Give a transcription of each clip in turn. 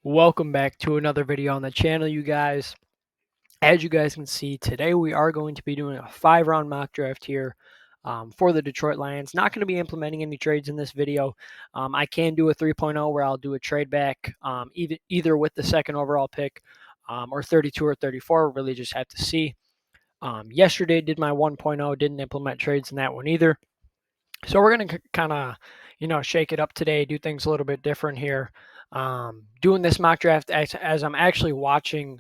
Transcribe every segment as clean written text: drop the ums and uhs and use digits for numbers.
Welcome back to another video on the channel, you guys. As you guys can see, today we are going to be doing a 5-round mock draft here for the Detroit Lions. Not going to be implementing any trades in this video. I can do a 3.0 where I'll do a trade back either with the second overall pick or 32 or 34. Really just have to see. Yesterday did my 1.0, didn't implement trades in that one either. So we're going to kind of, shake it up today, do things a little bit different here. Doing this mock draft as I'm actually watching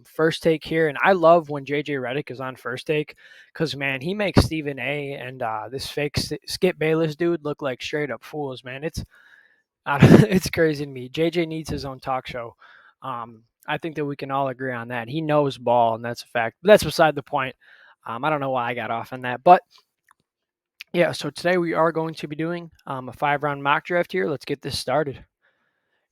First Take here, and I love when JJ Redick is on First Take because man, he makes Stephen A. and this fake Skip Bayless dude look like straight up fools, man. It's it's crazy to me. JJ needs his own talk show. I think that we can all agree on that. He knows ball, and that's a fact. But that's beside the point. I don't know why I got off on that, but yeah. So today we are going to be doing a 5-round mock draft here. Let's get this started.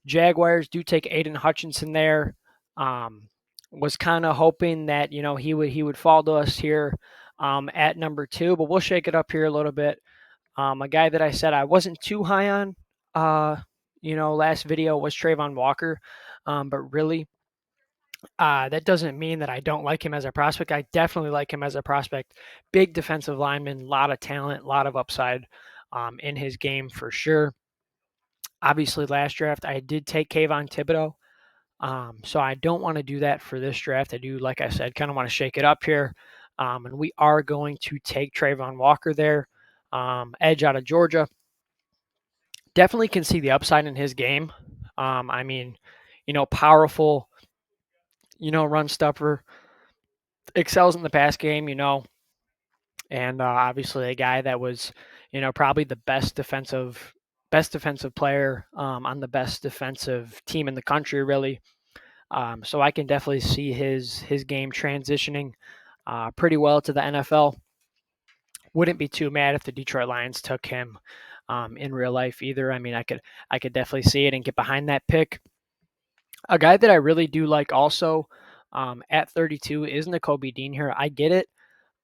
Jaguars do take Aiden Hutchinson there. Was kind of hoping that he would fall to us here at number 2, but we'll shake it up here a little bit. A guy that I said I wasn't too high on, last video was Trayvon Walker, but really. That doesn't mean that I don't like him as a prospect. I definitely like him as a prospect. Big defensive lineman, a lot of talent, a lot of upside in his game for sure. Obviously, last draft I did take Kayvon Thibodeau, so I don't want to do that for this draft. I do, like I said, kind of want to shake it up here, and we are going to take Trayvon Walker there, edge out of Georgia. Definitely can see the upside in his game. I mean, powerful, run stuffer, excels in the pass game, and obviously a guy that was, probably the best defensive player on the best defensive team in the country, really. So I can definitely see his game transitioning pretty well to the NFL. Wouldn't be too mad if the Detroit Lions took him in real life either. I mean, I could definitely see it and get behind that pick. A guy that I really do like also at 32 is Nakobe Dean here. I get it.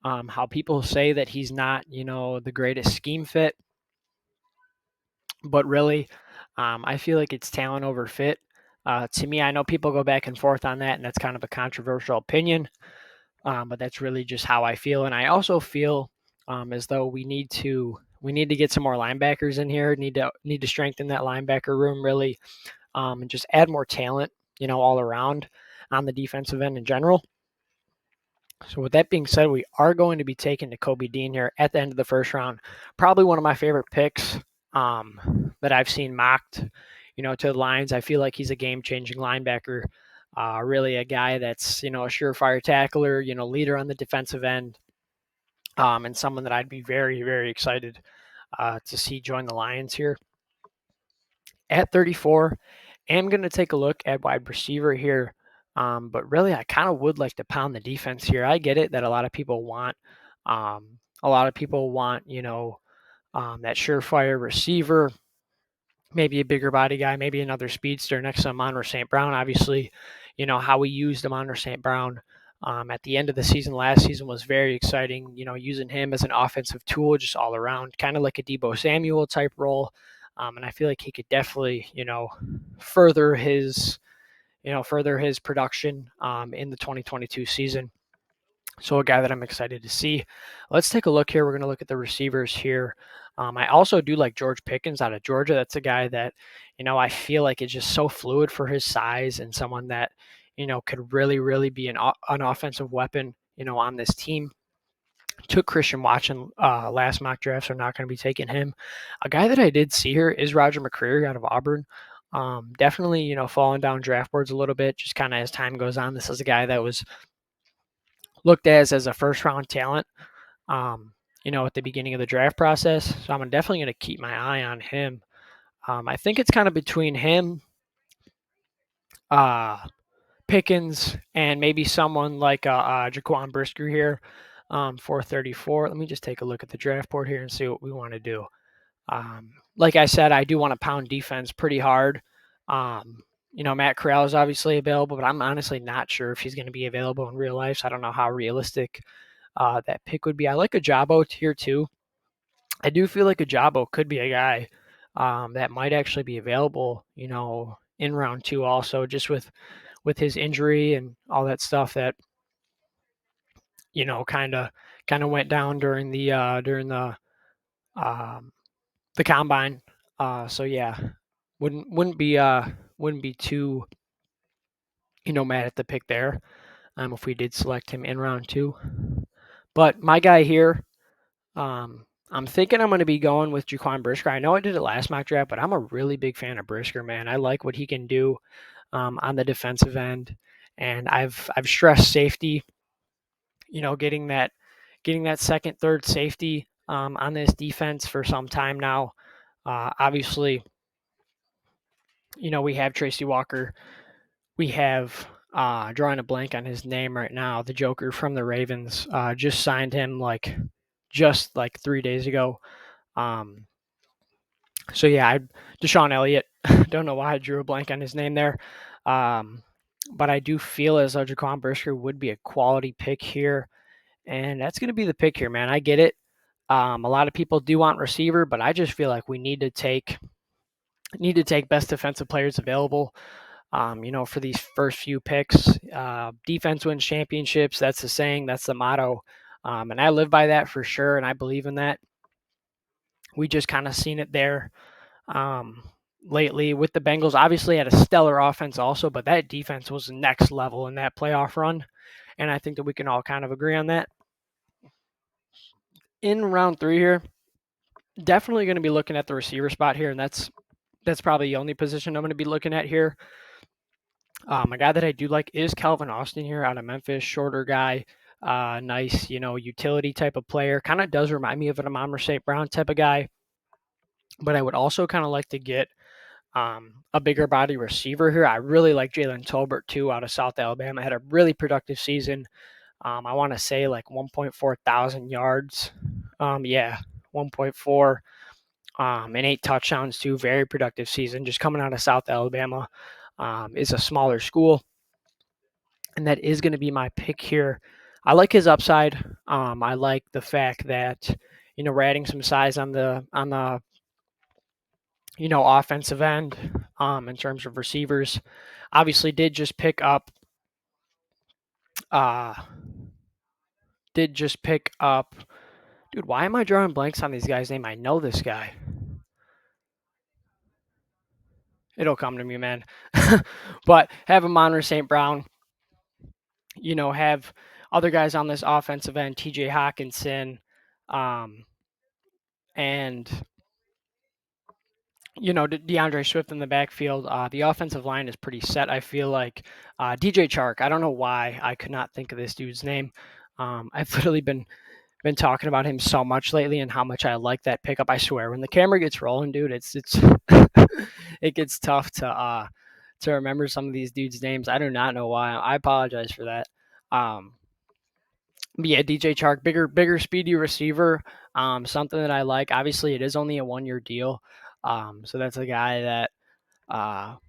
How people say that he's not, the greatest scheme fit, but really, I feel like it's talent over fit. To me, I know people go back and forth on that, and that's kind of a controversial opinion, but that's really just how I feel. And I also feel as though we need to get some more linebackers in here. Need to strengthen that linebacker room really, and just add more talent, all around on the defensive end in general. So with that being said, we are going to be taking Nakobe Dean here at the end of the first round. Probably one of my favorite picks that I've seen mocked, to the Lions. I feel like he's a game-changing linebacker. Really a guy that's, a surefire tackler, leader on the defensive end, and someone that I'd be very, very excited to see join the Lions here. At 34, I'm going to take a look at wide receiver here. But really, I kind of would like to pound the defense here. I get it that a lot of people want, that surefire receiver, maybe a bigger body guy, maybe another speedster next to Amon St. Brown. Obviously, how we used Amon St. Brown at the end of the season last season was very exciting. Using him as an offensive tool just all around, kind of like a Deebo Samuel type role. And I feel like he could definitely, further his production in the 2022 season. So a guy that I'm excited to see. Let's take a look here. We're going to look at the receivers here. I also do like George Pickens out of Georgia. That's a guy that, I feel like is just so fluid for his size and someone that, could really, really be an offensive weapon, on this team. Took Christian Watson last mock draft, so not going to be taking him. A guy that I did see here is Roger McCreary out of Auburn. Definitely, falling down draft boards a little bit, just kind of as time goes on. This is a guy that was looked as a first round talent, at the beginning of the draft process. So I'm definitely going to keep my eye on him. I think it's kind of between him, Pickens, and maybe someone like Jaquan Brisker here for 34. Let me just take a look at the draft board here and see what we want to do. Like I said, I do want to pound defense pretty hard. Matt Corral is obviously available, but I'm honestly not sure if he's going to be available in real life. So I don't know how realistic that pick would be. I like Ajabo here too. I do feel like Ajabo could be a guy that might actually be available, in round 2 also, just with his injury and all that stuff that kind of went down during um, the combine. So yeah, wouldn't be too mad at the pick there, if we did select him in round 2. But my guy here, I'm thinking I'm going to be going with Jaquan Brisker. I know I did it last mock draft, but I'm a really big fan of Brisker, man. I like what he can do on the defensive end, and I've stressed safety. Getting that second, third safety on this defense for some time now. Obviously, we have Tracy Walker. We have drawing a blank on his name right now. The Joker from the Ravens just signed him just 3 days ago. So yeah, Deshaun Elliott. Don't know why I drew a blank on his name there. But I do feel as though Jaquan Brisker would be a quality pick here. And that's going to be the pick here, man. I get it. A lot of people do want receiver, but I just feel like we need to take best defensive players available. For these first few picks, defense wins championships. That's the saying. That's the motto. And I live by that for sure. And I believe in that. We just kind of seen it there lately with the Bengals. Obviously had a stellar offense also, but that defense was next level in that playoff run. And I think that we can all kind of agree on that. In round 3 here, definitely going to be looking at the receiver spot here, and that's probably the only position I'm going to be looking at here. A guy that I do like is Calvin Austin here out of Memphis, shorter guy, nice, utility type of player. Kind of does remind me of an Amon-Ra St. Brown type of guy, but I would also kind of like to get a bigger body receiver here. I really like Jalen Tolbert too out of South Alabama. Had a really productive season. I want to say like 1.4 thousand yards. 1.4 and 8 touchdowns too. Very productive season. Just coming out of South Alabama. Is a smaller school, and that is going to be my pick here. I like his upside. I like the fact that we're adding some size on the offensive end in terms of receivers. Obviously, did just pick up. Dude, why am I drawing blanks on these guys' name? I know this guy. It'll come to me, man. But have Amon-Ra St. Brown. Have other guys on this offensive end, TJ Hawkinson, and DeAndre Swift in the backfield. The offensive line is pretty set. I feel like DJ Chark. I don't know why I could not think of this dude's name. I've literally been talking about him so much lately and how much I like that pickup. I swear, when the camera gets rolling, dude, it's it gets tough to remember some of these dudes' names. I do not know why. I apologize for that. But yeah, DJ Chark, bigger, speedy receiver. Something that I like. Obviously, it is only a 1-year deal. So that's a guy that,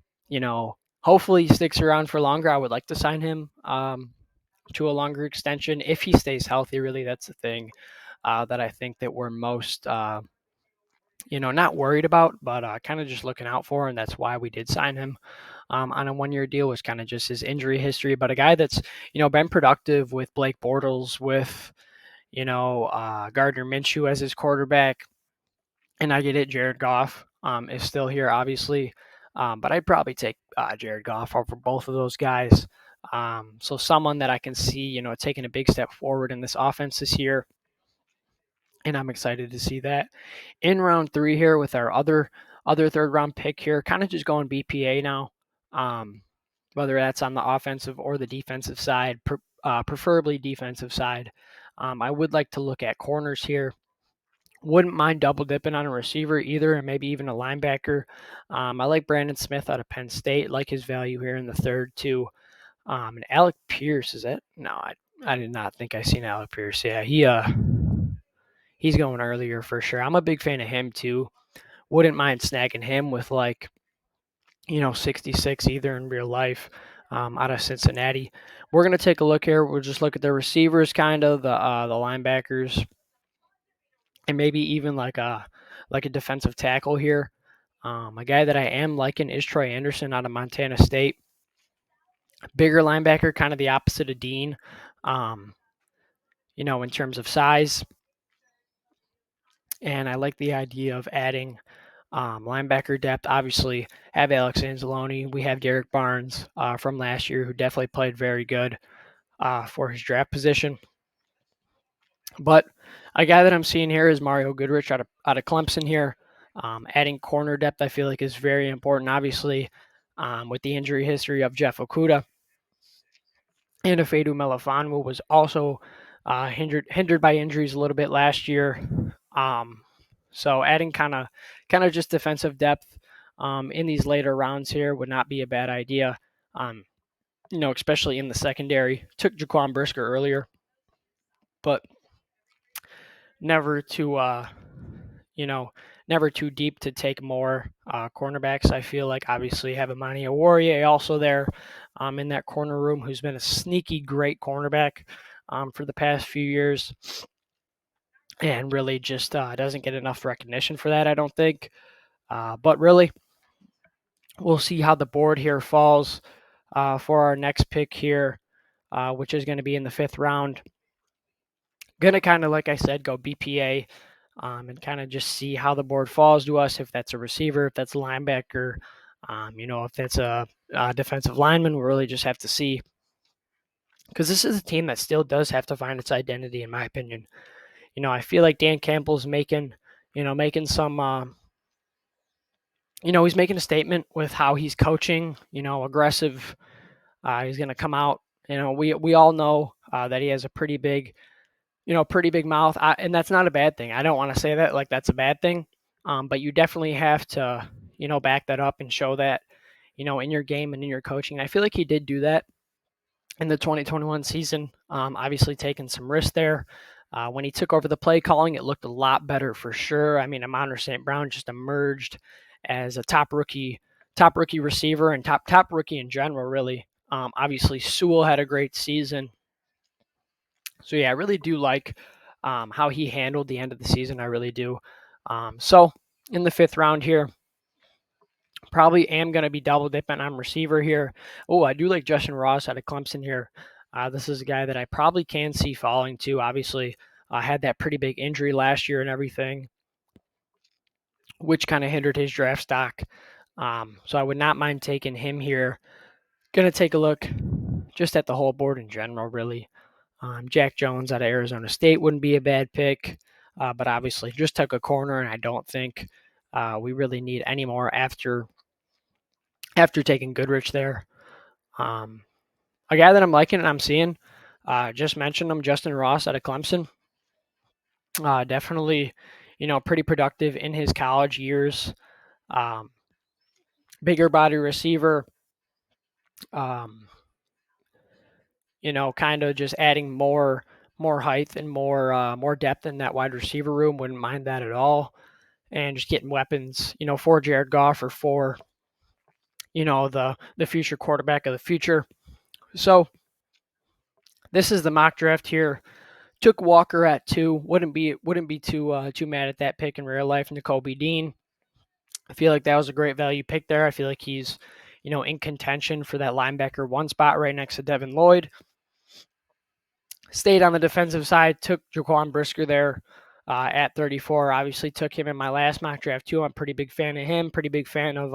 hopefully sticks around for longer. I would like to sign him to a longer extension if he stays healthy. Really, that's the thing that I think that we're most, not worried about, but kind of just looking out for, and that's why we did sign him on a 1-year deal. Was kind of just his injury history, but a guy that's been productive with Blake Bortles, with Gardner Minshew as his quarterback. And I get it, Jared Goff is still here, obviously. But I'd probably take Jared Goff over both of those guys. So someone that I can see, taking a big step forward in this offense this year. And I'm excited to see that. In round 3 here with our other third round pick here, kind of just going BPA now. Whether that's on the offensive or the defensive side, preferably defensive side. I would like to look at corners here. Wouldn't mind double dipping on a receiver either, and maybe even a linebacker. I like Brandon Smith out of Penn State. Like his value here in the third too. And Alec Pierce, is it? No, I did not think I seen Alec Pierce. Yeah, he's going earlier for sure. I'm a big fan of him too. Wouldn't mind snagging him with 66 either in real life. Out of Cincinnati. We're gonna take a look here. We'll just look at the receivers, kind of the linebackers, and maybe even like a defensive tackle here. A guy that I am liking is Troy Anderson out of Montana State. Bigger linebacker, kind of the opposite of Dean, in terms of size. And I like the idea of adding linebacker depth. Obviously, have Alex Anzalone. We have Derek Barnes from last year, who definitely played very good for his draft position. But a guy that I'm seeing here is Mario Goodrich out of Clemson here. Adding corner depth, I feel like, is very important. Obviously, with the injury history of Jeff Okudah, and Ifeatu Melifonwu was also hindered by injuries a little bit last year. So adding kind of just defensive depth in these later rounds here would not be a bad idea. Especially in the secondary. Took Jaquan Brisker earlier, but never too never too deep to take more cornerbacks. I feel like obviously have Amani Oruwariye also there in that corner room, who's been a sneaky great cornerback for the past few years, and really just doesn't get enough recognition for that, I don't think. But really, we'll see how the board here falls for our next pick here, which is going to be in the 5th round. Going to kind of, like I said, go BPA and kind of just see how the board falls to us, if that's a receiver, if that's a linebacker, if that's a defensive lineman. We really just have to see, because this is a team that still does have to find its identity, in my opinion. I feel like Dan Campbell's making some, he's making a statement with how he's coaching, aggressive. He's going to come out. We all know that he has a pretty big mouth, and that's not a bad thing. I don't want to say that like that's a bad thing, but you definitely have to, back that up and show that, in your game and in your coaching. And I feel like he did do that in the 2021 season. Obviously taking some risks there. When he took over the play calling, it looked a lot better for sure. I mean, Amon St. Brown just emerged as a top rookie receiver, and top rookie in general, really. Obviously, Sewell had a great season. So yeah, I really do like how he handled the end of the season. I really do. So in the 5th round here, probably am going to be double dipping on receiver here. Oh, I do like Justin Ross out of Clemson here. This is a guy that I probably can see falling to. Obviously, had that pretty big injury last year and everything, which kind of hindered his draft stock. So I would not mind taking him here. Going to take a look just at the whole board in general, really. Jack Jones out of Arizona State wouldn't be a bad pick, but obviously just took a corner, and I don't think we really need any more after taking Goodrich there. A guy that I'm liking and I'm seeing, just mentioned him, Justin Ross out of Clemson. Definitely, pretty productive in his college years. Bigger body receiver. Kind of just adding more height and more depth in that wide receiver room. Wouldn't mind that at all. And just getting weapons, for Jared Goff or for, the future quarterback of the future. So this is the mock draft here. Took Walker at 2. Wouldn't be too mad at that pick in real life. Nakobe Dean. I feel like that was a great value pick there. I feel like he's, in contention for that linebacker 1 spot right next to Devin Lloyd. Stayed on the defensive side, took Jaquan Brisker there at 34. Obviously took him in my last mock draft too. I'm a pretty big fan of him. Pretty big fan of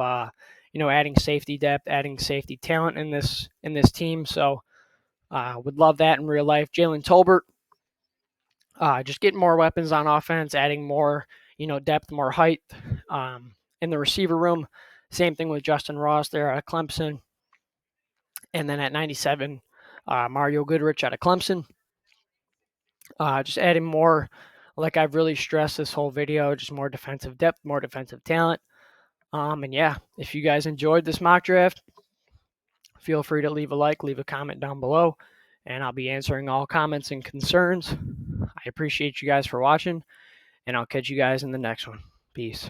adding safety depth, adding safety talent in this team. So would love that in real life. Jalen Tolbert, just getting more weapons on offense, adding more depth, more height in the receiver room. Same thing with Justin Ross there at Clemson. And then at 97, Mario Goodrich out of Clemson. Just adding more, like I've really stressed this whole video, just more defensive depth, more defensive talent. And yeah, if you guys enjoyed this mock draft, feel free to leave a like, leave a comment down below, and I'll be answering all comments and concerns. I appreciate you guys for watching, and I'll catch you guys in the next one. Peace.